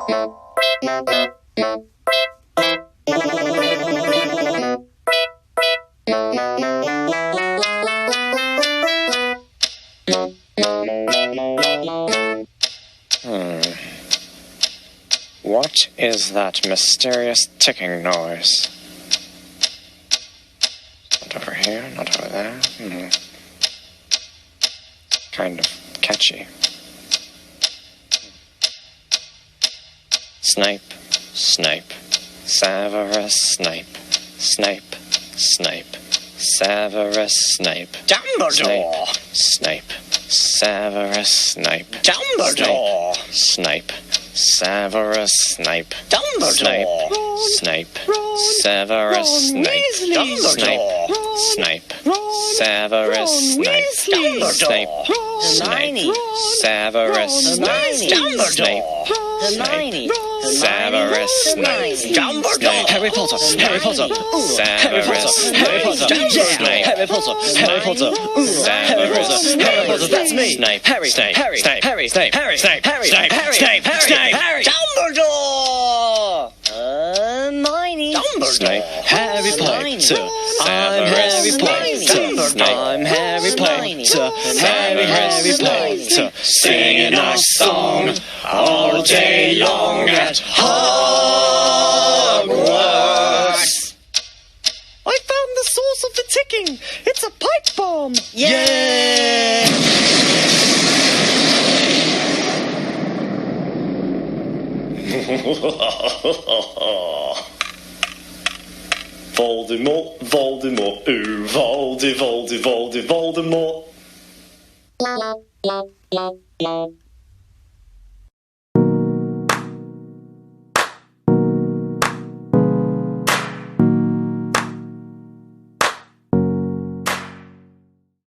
What is that mysterious ticking noise? Not over here, not over there. Kind of catchy. Snape, Snape, Severus Snape, Snape, Snape, Severus Snape. Dumbledore! Snape, Severus Snape. Dumbledore! Snape, Severus Snape. Dumbledore! Snape, Severus Snape. Dumbledore! Snape, Severus Snape. Snape, Hermione! Severus Snape. Dumbledore! Hermione, Severus Snape. Dumbledore! Harry Potter, Harry Potter, Severus Snape. Harry Potter, Harry Potter, Severus Snape. That's me. Snape, Harry, Snape, Harry, Snape, Harry, Snape, Harry, Snape, Harry, Snape, Harry, Snape, Harry, Snape, Harry, Dumbledore! Hermione. Snape, Harry Potter. I'm Harry Potter. I'm Harry Potter. Harry Potter. singing our song all day long at Hogwarts. I found the source of the ticking. It's a pipe bomb. Yay! Voldemort, Voldemort, ooh, Voldemort.